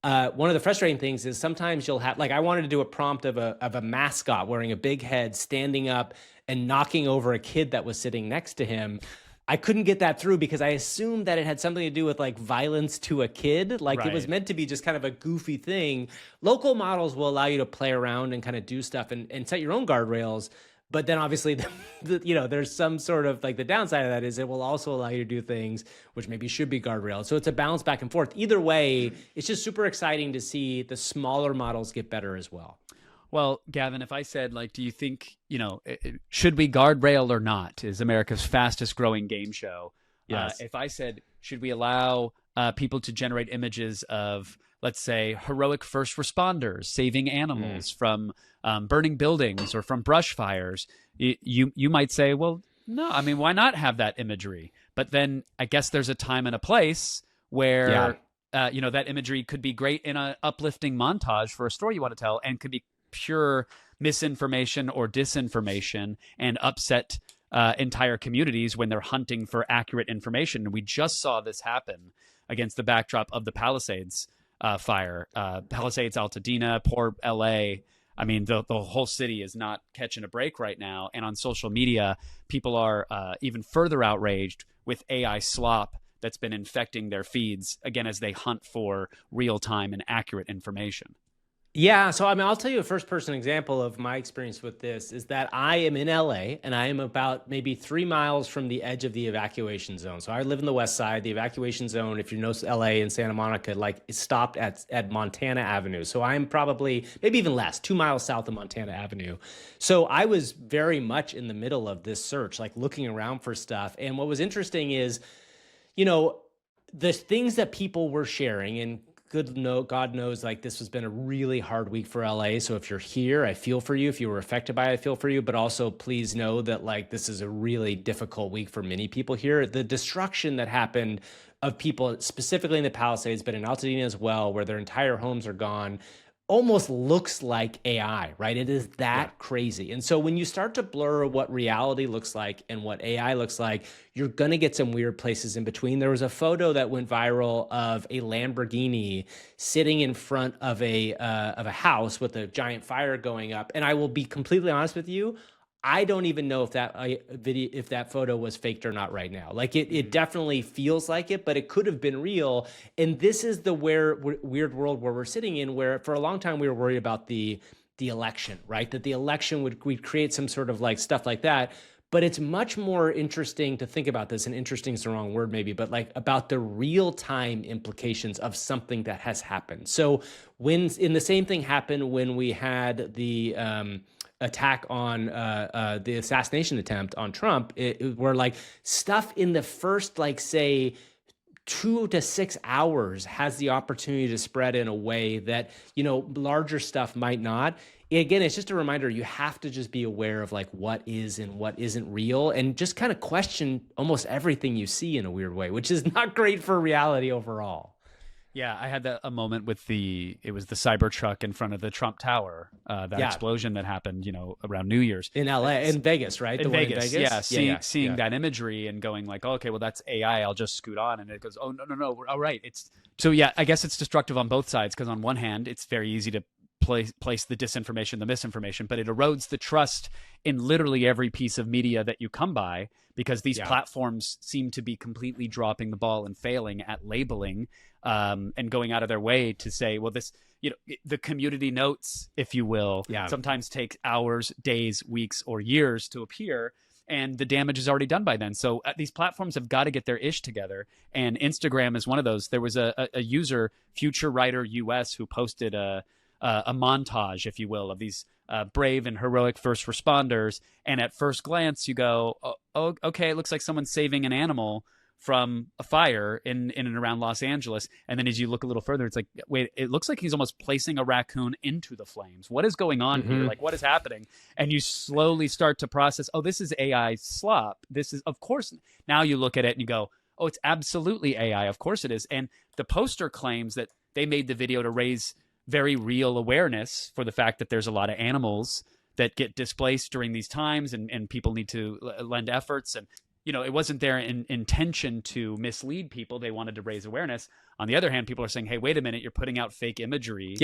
[SPEAKER 1] one of the frustrating things is sometimes you'll have, like I wanted to do a prompt of a mascot wearing a big head, standing up and knocking over a kid that was sitting next to him. I couldn't get that through because I assumed that it had something to do with like violence to a kid. Like It was meant to be just kind of a goofy thing. Local models will allow you to play around and kind of do stuff and set your own guardrails. But then obviously, there's some sort of like the downside of that is it will also allow you to do things which maybe should be guardrailed. So it's a balance back and forth. Either way, it's just super exciting to see the smaller models get better as well.
[SPEAKER 2] Well, Gavin, if I said, like, do you think, should we guardrail or not is America's fastest growing game show.
[SPEAKER 1] Yes.
[SPEAKER 2] If I said, should we allow people to generate images of, let's say, heroic first responders saving animals from burning buildings or from brush fires, you might say, well, no, I mean, why not have that imagery? But then I guess there's a time and a place where, that imagery could be great in an uplifting montage for a story you want to tell and could be pure misinformation or disinformation and upset entire communities when they're hunting for accurate information. And we just saw this happen against the backdrop of the Palisades fire. Palisades, Altadena, poor LA. I mean, the whole city is not catching a break right now. And on social media, people are even further outraged with AI slop that's been infecting their feeds, again, as they hunt for real-time and accurate information.
[SPEAKER 1] Yeah, so I mean, I'll tell you a first-person example of my experience with this is that I am in LA and I am about maybe 3 miles from the edge of the evacuation zone. So I live in the west side. The evacuation zone, if you know LA and Santa Monica, like is stopped at Montana Avenue. So I'm probably maybe even less, 2 miles south of Montana Avenue. So I was very much in the middle of this search, like looking around for stuff. And what was interesting is, you know, the things that people were sharing, and God knows, like this has been a really hard week for LA. So if you're here, I feel for you. If you were affected by it, I feel for you. But also please know that like this is a really difficult week for many people here. The destruction that happened of people specifically in the Palisades, but in Altadena as well, where their entire homes are gone, almost looks like AI, right? It is that crazy. And so when you start to blur what reality looks like and what AI looks like, you're going to get some weird places in between. There was a photo that went viral of a Lamborghini sitting in front of a house with a giant fire going up. And I will be completely honest with you, I don't even know if that video, if that photo was faked or not right now. Like it definitely feels like it, but it could have been real. And this is the weird world where we're sitting in, where for a long time we were worried about the election, right? That the election we'd create some sort of like stuff like that. But it's much more interesting to think about this, and interesting is the wrong word maybe, but like about the real-time implications of something that has happened. So the same thing happened when we had the attack on the assassination attempt on Trump, where like stuff in the first, like say 2 to 6 hours has the opportunity to spread in a way that, you know, larger stuff might not. Again, it's just a reminder, you have to just be aware of like what is and what isn't real, and just kind of question almost everything you see in a weird way, which is not great for reality overall.
[SPEAKER 2] Yeah, I had a moment with it was the Cybertruck in front of the Trump Tower, that explosion that happened, you know, around New Year's.
[SPEAKER 1] In LA, in Vegas, right?
[SPEAKER 2] In Vegas, yeah. Seeing
[SPEAKER 1] yeah.
[SPEAKER 2] that imagery and going like, oh, okay, well, that's AI, I'll just scoot on. And it goes, oh, no, we're all right. So yeah, I guess it's destructive on both sides, because on one hand, it's very easy to place the disinformation, the misinformation, but it erodes the trust in literally every piece of media that you come by, because these platforms seem to be completely dropping the ball and failing at labeling, and going out of their way to say, well, this, you know, the community notes, if you will, sometimes take hours, days, weeks, or years to appear, and the damage is already done by then. So these platforms have got to get their ish together, and Instagram is one of those. There was a user, Future Writer US, who posted a montage, if you will, of these brave and heroic first responders. And at first glance, you go, oh, okay, it looks like someone's saving an animal from a fire in and around Los Angeles. And then as you look a little further, it's like, wait, it looks like he's almost placing a raccoon into the flames. What is going on here? Like, what is happening? And you slowly start to process, oh, this is AI slop. This is, of course, now you look at it and you go, oh, it's absolutely AI. Of course it is. And the poster claims that they made the video to raise very real awareness for the fact that there's a lot of animals that get displaced during these times, and people need to lend efforts. And, you know, it wasn't their intention to mislead people. They wanted to raise awareness. On the other hand, people are saying, hey, wait a minute, you're putting out fake imagery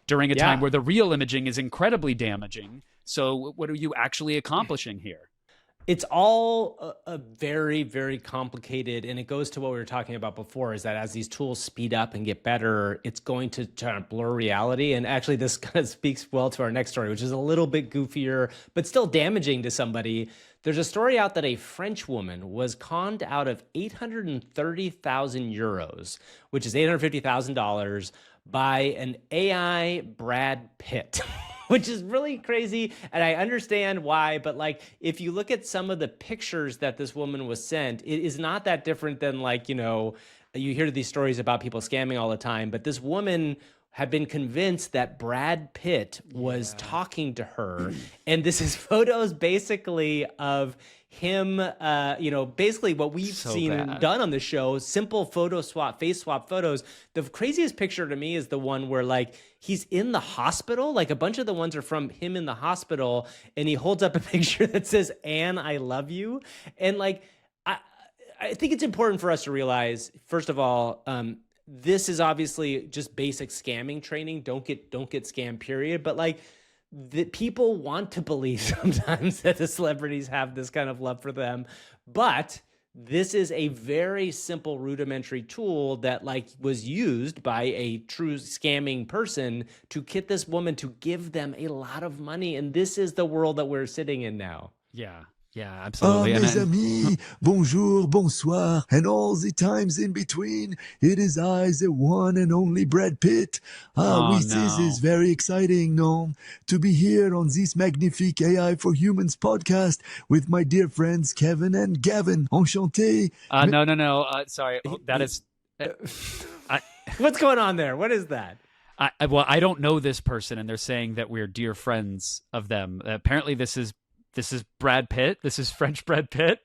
[SPEAKER 2] during a time where the real imaging is incredibly damaging. So what are you actually accomplishing here?
[SPEAKER 1] It's all a very, very complicated, and it goes to what we were talking about before, is that as these tools speed up and get better, it's going to try to blur reality. And actually, this kind of speaks well to our next story, which is a little bit goofier, but still damaging to somebody. There's a story out that a French woman was conned out of 830,000 euros, which is $850,000, by an AI Brad Pitt. Which is really crazy, and I understand why, but like, if you look at some of the pictures that this woman was sent, it is not that different than, like, you know, you hear these stories about people scamming all the time, but this woman had been convinced that Brad Pitt was talking to her, and this is photos basically of him, you know, basically what we've seen done on the show, simple photo swap, face swap photos. The craziest picture to me is the one where, like, he's in the hospital. Like, a bunch of the ones are from him in the hospital, and he holds up a picture that says, "Anne, I love you." And like, I think it's important for us to realize, first of all, this is obviously just basic scamming training. Don't get scammed, period. But like, that people want to believe sometimes that the celebrities have this kind of love for them, but this is a very simple rudimentary tool that like was used by a true scamming person to get this woman to give them a lot of money. And this is the world that we're sitting in now.
[SPEAKER 2] Yeah. Yeah, absolutely.
[SPEAKER 6] Ah,
[SPEAKER 2] And
[SPEAKER 6] mes
[SPEAKER 2] then-
[SPEAKER 6] amis, bonjour, bonsoir, and all the times in between. It is I, the one and only Brad Pitt.
[SPEAKER 2] Oh,
[SPEAKER 6] This
[SPEAKER 2] no.
[SPEAKER 6] is very exciting, no? To be here on this magnifique AI for Humans podcast with my dear friends Kevin and Gavin. Enchanté.
[SPEAKER 2] no. Sorry. That is.
[SPEAKER 1] What's going on there? What is that?
[SPEAKER 2] Well, I don't know this person, and they're saying that we're dear friends of them. Apparently, this is Brad Pitt. This is French Brad Pitt.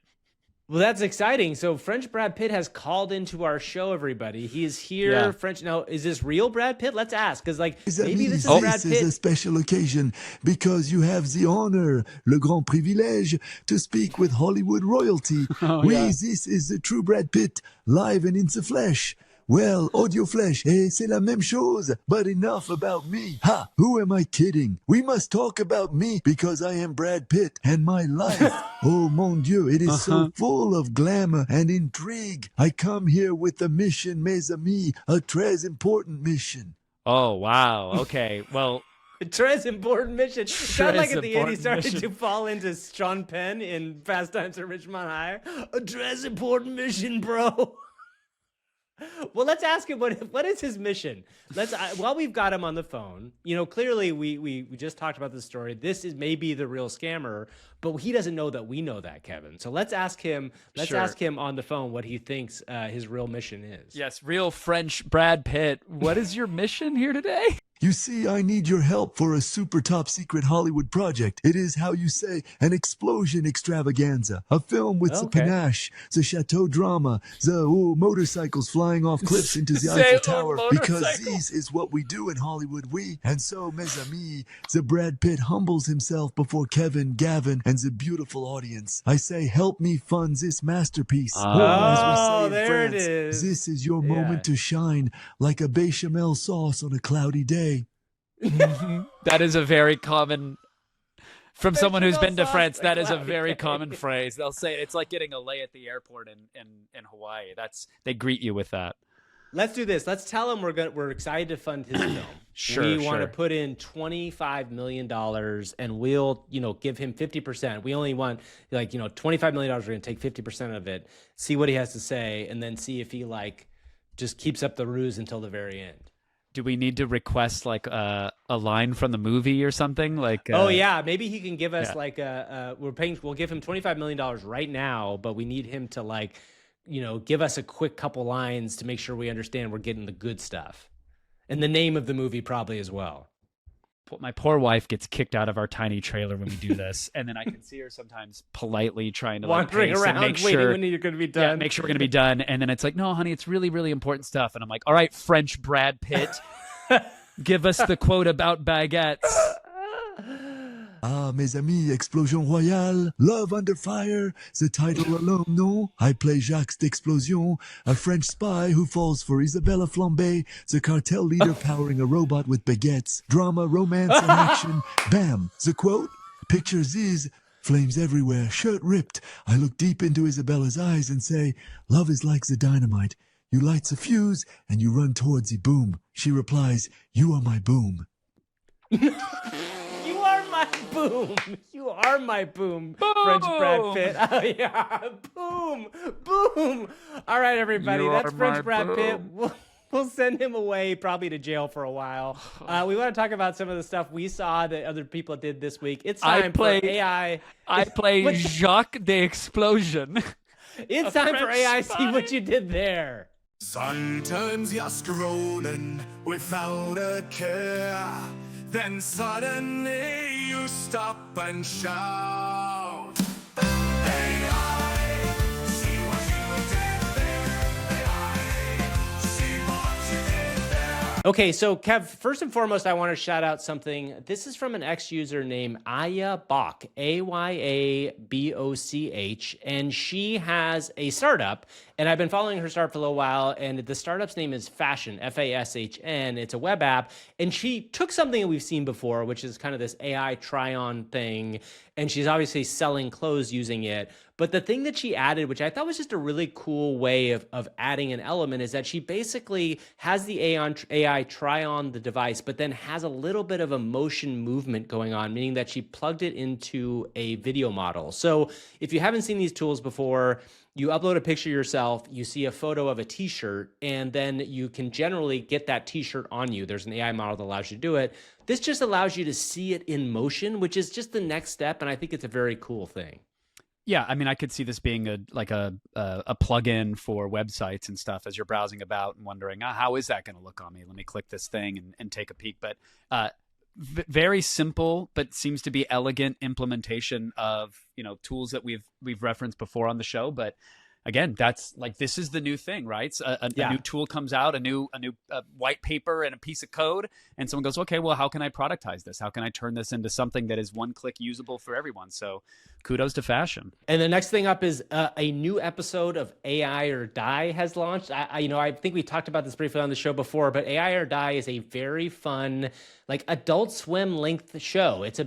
[SPEAKER 1] Well, that's exciting. So French Brad Pitt has called into our show, everybody. He is here.
[SPEAKER 2] Yeah.
[SPEAKER 1] French. Now, is this real Brad Pitt? Let's ask, because like
[SPEAKER 6] Mes
[SPEAKER 1] maybe
[SPEAKER 6] amis,
[SPEAKER 1] this is Brad
[SPEAKER 6] this is a
[SPEAKER 1] Pitt.
[SPEAKER 6] special occasion because you have the honor, le grand privilège, to speak with Hollywood royalty. This is the true Brad Pitt, live and in the flesh. Well, audio flesh, c'est la même chose, but enough about me. Ha, who am I kidding? We must talk about me because I am Brad Pitt and my life. Oh mon Dieu, it is so full of glamour and intrigue. I come here with a mission, mes amis, a très important mission.
[SPEAKER 2] Oh wow. Okay. Well,
[SPEAKER 1] Trez important mission. Sound like at the end he
[SPEAKER 2] important
[SPEAKER 1] started
[SPEAKER 2] mission.
[SPEAKER 1] to fall into Sean Penn in Fast Times at Ridgemont High. A Trez important mission, bro. Well, let's ask him what is his mission. While we've got him on the phone, you know, clearly we just talked about this story. This is maybe the real scammer, but he doesn't know that we know that, Kevin. So let's ask him. Let's
[SPEAKER 2] Sure.
[SPEAKER 1] ask him on the phone what he thinks his real mission is.
[SPEAKER 2] yes, real French Brad Pitt. What is your mission here today?
[SPEAKER 6] You see, I need your help for a super top secret Hollywood project. It is, how you say, an explosion extravaganza. A film with the
[SPEAKER 1] Okay.
[SPEAKER 6] panache, the chateau drama, the motorcycles flying off cliffs into the
[SPEAKER 2] Say,
[SPEAKER 6] Eiffel Tower. Because
[SPEAKER 2] motorcycle.
[SPEAKER 6] this is what we do in Hollywood, And so, mes amis, the Brad Pitt humbles himself before Kevin, Gavin, and the beautiful audience. I say, help me fund this masterpiece. Or, as we say in
[SPEAKER 1] there it
[SPEAKER 6] France,
[SPEAKER 1] is.
[SPEAKER 6] this is your
[SPEAKER 1] Yeah.
[SPEAKER 6] moment to shine like a bechamel sauce on a cloudy day.
[SPEAKER 2] That is a very common. From someone who's been to
[SPEAKER 1] sauce
[SPEAKER 2] France,
[SPEAKER 1] on a
[SPEAKER 2] that is a
[SPEAKER 1] cloudy
[SPEAKER 2] very
[SPEAKER 1] day.
[SPEAKER 2] common phrase. They'll say it's like getting a lay at the airport in Hawaii. They greet you with that.
[SPEAKER 1] Let's do this. Let's tell him we're excited to fund his film.
[SPEAKER 2] Sure,
[SPEAKER 1] we want to
[SPEAKER 2] sure.
[SPEAKER 1] put in $25 million and we'll, give him 50%. We only want $25 million. We're going to take 50% of it, see what he has to say, and then see if he just keeps up the ruse until the very end.
[SPEAKER 2] Do we need to request like a line from the movie or something? Like
[SPEAKER 1] Oh yeah, maybe he can give us
[SPEAKER 2] yeah.
[SPEAKER 1] we'll give him $25 million right now, but we need him to give us a quick couple lines to make sure we understand we're getting the good stuff. And the name of the movie probably as well.
[SPEAKER 2] my poor wife gets kicked out of our tiny trailer when we do this, and then I can see her sometimes politely trying to
[SPEAKER 1] Wandering
[SPEAKER 2] pace and
[SPEAKER 1] around
[SPEAKER 2] make
[SPEAKER 1] waiting
[SPEAKER 2] sure,
[SPEAKER 1] when you're going to be
[SPEAKER 2] yeah,
[SPEAKER 1] done.
[SPEAKER 2] make sure we're going to be done. And then it's like, no, honey, it's really, really important stuff. And I'm like, all right, French Brad Pitt, give us the quote about baguettes.
[SPEAKER 6] Ah, mes amis, Explosion Royale, Love Under Fire, the title alone, no? I play Jacques d'Explosion, a French spy who falls for Isabella Flambé, the cartel leader powering a robot with baguettes, drama, romance, and action. Bam! The quote? Picture these, flames everywhere, shirt ripped. I look deep into Isabella's eyes and say, love is like the dynamite. You light the fuse and you run towards the boom. She replies, you are my boom.
[SPEAKER 1] You are my boom. You are my boom. French Brad Pitt. Oh, yeah. Boom. Boom. All right, everybody.
[SPEAKER 2] You
[SPEAKER 1] That's
[SPEAKER 2] are
[SPEAKER 1] French
[SPEAKER 2] my
[SPEAKER 1] Brad Pitt.
[SPEAKER 2] boom.
[SPEAKER 1] We'll send him away probably to jail for a while. We want to talk about some of the stuff we saw that other people did this week. It's time for AI.
[SPEAKER 2] I play
[SPEAKER 1] What-
[SPEAKER 2] Jacques d'Explosion.
[SPEAKER 1] It's time for
[SPEAKER 2] French
[SPEAKER 1] AI. See
[SPEAKER 2] spy.
[SPEAKER 1] what you did there.
[SPEAKER 7] Sometimes you're scrolling without a care. Then suddenly you stop and shout. AI, see what you did there. AI, see what you did there.
[SPEAKER 1] Okay, so Kev, first and foremost, I want to shout out something. This is from an ex-user named Aya Bach, Ayaboch, and she has a startup, and I've been following her startup for a little while, and the startup's name is FASHN, FASHN. It's a web app, and she took something that we've seen before, which is kind of this AI try-on thing, and she's obviously selling clothes using it. But the thing that she added, which I thought was just a really cool way of adding an element, is that she basically has the AI try on the device, but then has a little bit of a motion movement going on, meaning that she plugged it into a video model. So if you haven't seen these tools before, you upload a picture of yourself, you see a photo of a t-shirt, and then you can generally get that t-shirt on you. There's an AI model that allows you to do it. This just allows you to see it in motion, which is just the next step, and I think it's a very cool thing.
[SPEAKER 2] Yeah, I mean, I could see this being a plugin for websites and stuff as you're browsing about and wondering, how is that going to look on me? Let me click this thing and take a peek. But very simple, but seems to be elegant implementation of tools that we've referenced before on the show. But again, that's like, this is the new thing, right? So a new tool comes out, a new white paper and a piece of code, and someone goes, okay, well, how can I productize this? How can I turn this into something that is one-click usable for everyone? So kudos to FASHN.
[SPEAKER 1] And the next thing up is a new episode of AI or Die has launched. I think we talked about this briefly on the show before, but AI or Die is a very fun, like Adult Swim length show. It's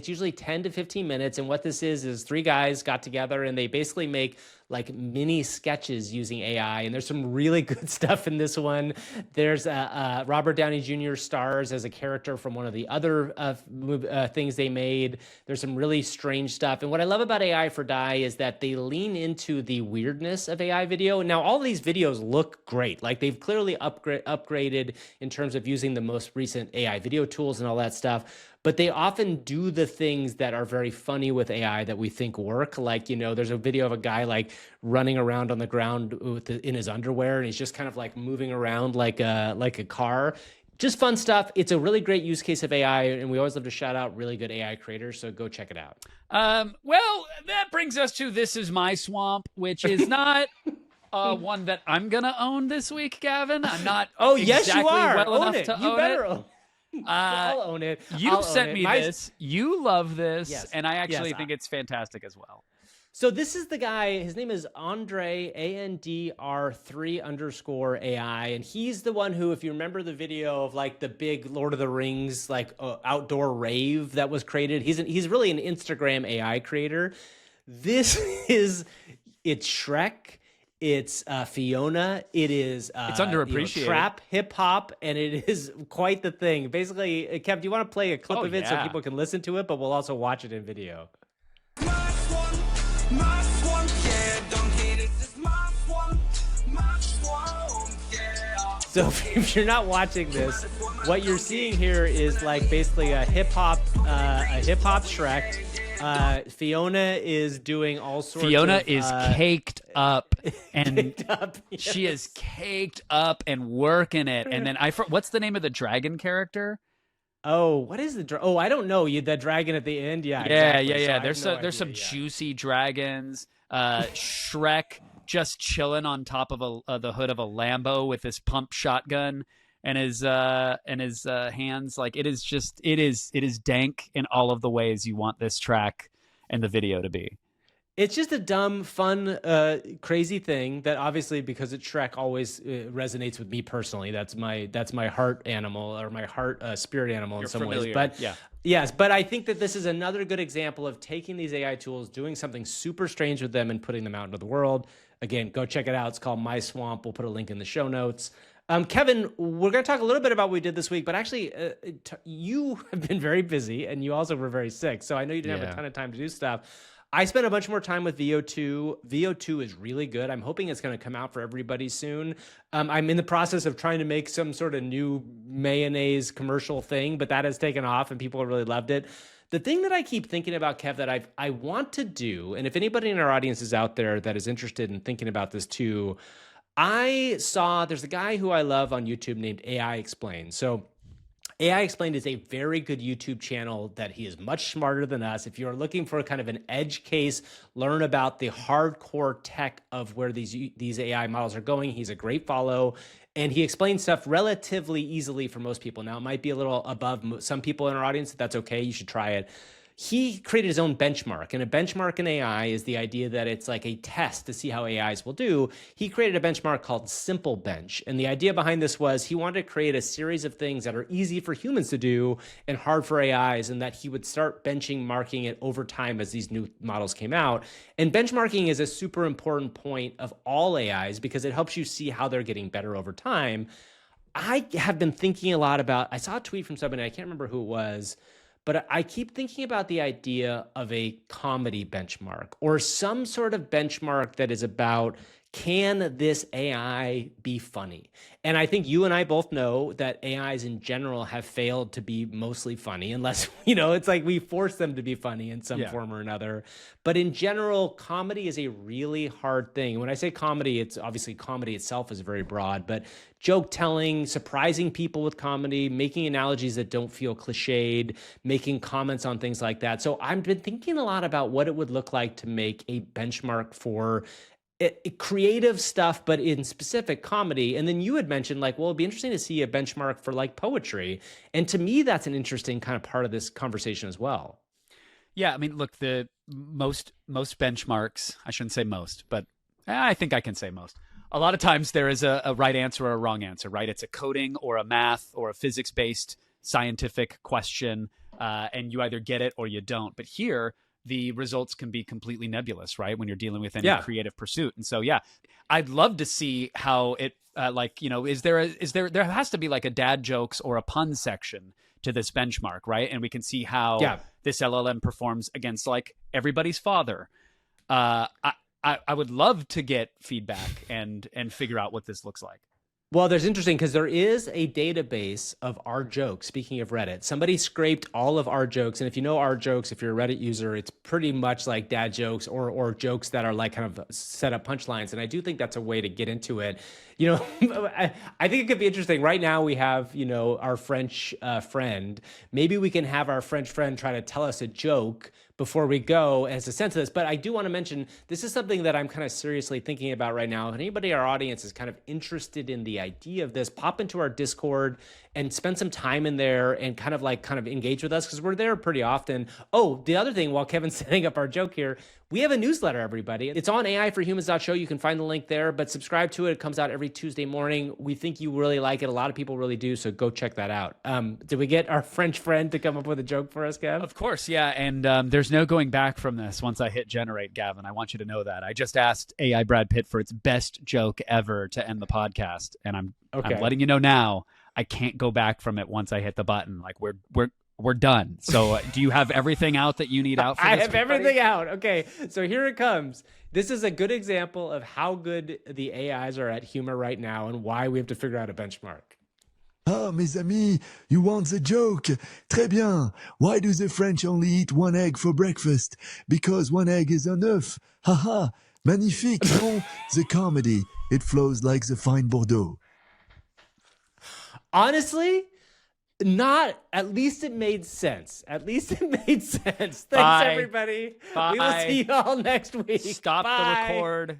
[SPEAKER 1] usually 10 to 15 minutes. And what this is 3 guys got together and they basically make like mini sketches using AI. And there's some really good stuff in this one. There's Robert Downey Jr. stars as a character from one of the other things they made. There's some really strange stuff. And what I love about AI for Die is that they lean into the weirdness of AI video. Now, all these videos look great. Like they've clearly upgraded in terms of using the most recent AI video tools and all that stuff. But they often do the things that are very funny with AI that we think work. Like, there's a video of a guy like running around on the ground in his underwear, and he's just kind of like moving around like a car. Just fun stuff. It's a really great use case of AI, and we always love to shout out really good AI creators, so go check it out.
[SPEAKER 2] Well, that brings us to This Is My Swamp, which is not one that I'm going to own this week, Gavin. I'm not
[SPEAKER 1] yes, you are.
[SPEAKER 2] well
[SPEAKER 1] own
[SPEAKER 2] enough
[SPEAKER 1] it.
[SPEAKER 2] to
[SPEAKER 1] You
[SPEAKER 2] own
[SPEAKER 1] better
[SPEAKER 2] it.
[SPEAKER 1] own. I'll own it.
[SPEAKER 2] You've sent me this. You love this,
[SPEAKER 1] Yes.
[SPEAKER 2] and I actually think it's fantastic as well.
[SPEAKER 1] So this is the guy, his name is Andre, ANDR3_AI, and he's the one who, if you remember the video of like the big Lord of the Rings, like outdoor rave that was created, he's really an Instagram AI creator. It's Shrek. It's Fiona. It is
[SPEAKER 2] it's underappreciated.
[SPEAKER 1] Trap, hip hop, and it is quite the thing. Basically, Kev, do you want to play a clip of it so people can listen to it, but we'll also watch it in video?
[SPEAKER 7] My swan, yeah, donkey, this is my swan, yeah.
[SPEAKER 1] So if you're not watching this, what you're seeing here is like basically a hip hop Shrek. Fiona is doing all sorts
[SPEAKER 2] Fiona
[SPEAKER 1] of...
[SPEAKER 2] is caked up, and
[SPEAKER 1] yes.
[SPEAKER 2] she is caked up and working it. And then what's the name of the dragon character?
[SPEAKER 1] Oh, what is the I don't know. The dragon at the end. Yeah,
[SPEAKER 2] exactly.
[SPEAKER 1] So
[SPEAKER 2] there's some juicy dragons. Shrek just chilling on top of the hood of a Lambo with his pump shotgun and his hands. Like it is dank in all of the ways you want this track and the video to be.
[SPEAKER 1] It's just a dumb, fun, crazy thing that obviously, because it's Shrek, always resonates with me personally. That's my heart animal, or my heart spirit animal in some ways. But
[SPEAKER 2] yeah.
[SPEAKER 1] Yes, but I think that this is another good example of taking these AI tools, doing something super strange with them, and putting them out into the world. Again, go check it out. It's called My Swamp. We'll put a link in the show notes. Kevin, we're going to talk a little bit about what we did this week, but actually, you have been very busy, and you also were very sick. So I know you didn't have a ton of time to do stuff. I spent a bunch more time with VO2. VO2 is really good. I'm hoping it's going to come out for everybody soon. I'm in the process of trying to make some sort of new mayonnaise commercial thing, but that has taken off and people have really loved it. The thing that I keep thinking about, Kev, that I want to do, and if anybody in our audience is out there that is interested in thinking about this too, there's a guy who I love on YouTube named AI Explain. So AI Explained is a very good YouTube channel that he is much smarter than us. If you're looking for kind of an edge case, learn about the hardcore tech of where these AI models are going, he's a great follow. And he explains stuff relatively easily for most people. Now, it might be a little above some people in our audience. That's okay. You should try it. He created his own benchmark, and a benchmark in AI is the idea that it's like a test to see how AIs will do. He created a benchmark called Simple Bench, and the idea behind this was he wanted to create a series of things that are easy for humans to do and hard for AIs, and that he would start marking it over time as these new models came out. And benchmarking is a super important point of all AIs because it helps you see how they're getting better over time. I have been thinking a lot about, I saw a tweet from somebody, I can't remember who it was, but I keep thinking about the idea of a comedy benchmark or some sort of benchmark that is about, can this AI be funny? And I think you and I both know that AIs in general have failed to be mostly funny, unless, it's like we force them to be funny in some form or another. But in general, comedy is a really hard thing. When I say comedy, it's obviously comedy itself is very broad, but joke telling, surprising people with comedy, making analogies that don't feel cliched, making comments on things like that. So I've been thinking a lot about what it would look like to make a benchmark for creative stuff, but in specific comedy. And then you had mentioned it'd be interesting to see a benchmark for poetry. And to me, that's an interesting kind of part of this conversation as well.
[SPEAKER 2] Yeah, I mean, look, the most benchmarks, I shouldn't say most, but I think I can say most. A lot of times there is a right answer or a wrong answer, right? It's a coding or a math or a physics-based scientific question, and you either get it or you don't. But here, the results can be completely nebulous, right? When you're dealing with any creative pursuit. And so, I'd love to see how it, there has to be a dad jokes or a pun section to this benchmark, right? And we can see how this LLM performs against everybody's father. I would love to get feedback and figure out what this looks like.
[SPEAKER 1] Well, there's interesting because there is a database of our jokes. Speaking of Reddit, somebody scraped all of our jokes. And if you know our jokes, if you're a Reddit user, it's pretty much like dad jokes or jokes that are kind of set up punchlines. And I do think that's a way to get into it. I think it could be interesting. Right now we have, our French friend. Maybe we can have our French friend try to tell us a joke before we go as a sense of this. But I do want to mention, this is something that I'm kind of seriously thinking about right now. If anybody in our audience is kind of interested in the idea of this, pop into our Discord and spend some time in there and kind of engage with us because we're there pretty often. Oh, the other thing, while Kevin's setting up our joke here, we have a newsletter, everybody. It's on AIforhumans.show. You can find the link there, but subscribe to it. It comes out every Tuesday morning. We think you really like it. A lot of people really do, so go check that out. Did we get our French friend to come up with a joke for us, Kev?
[SPEAKER 2] Of course, yeah, and there's no going back from this once I hit generate, Gavin. I want you to know that. I just asked AI Brad Pitt for its best joke ever to end the podcast, and I'm letting you know now, I can't go back from it once I hit the button. We're done. So do you have everything out that you need out for this?
[SPEAKER 1] I have everything out. Okay, so here it comes. This is a good example of how good the AIs are at humor right now and why we have to figure out a benchmark.
[SPEAKER 6] Ah, mes amis, you want the joke? Très bien. Why do the French only eat one egg for breakfast? Because one egg is enough. Haha, magnifique, non? The comedy, it flows like the fine Bordeaux.
[SPEAKER 1] Honestly, at least it made sense. At least it made sense. Thanks,
[SPEAKER 2] Bye.
[SPEAKER 1] everybody.
[SPEAKER 2] Bye.
[SPEAKER 1] We will see you all next week.
[SPEAKER 2] Stop
[SPEAKER 1] Bye.
[SPEAKER 2] the record.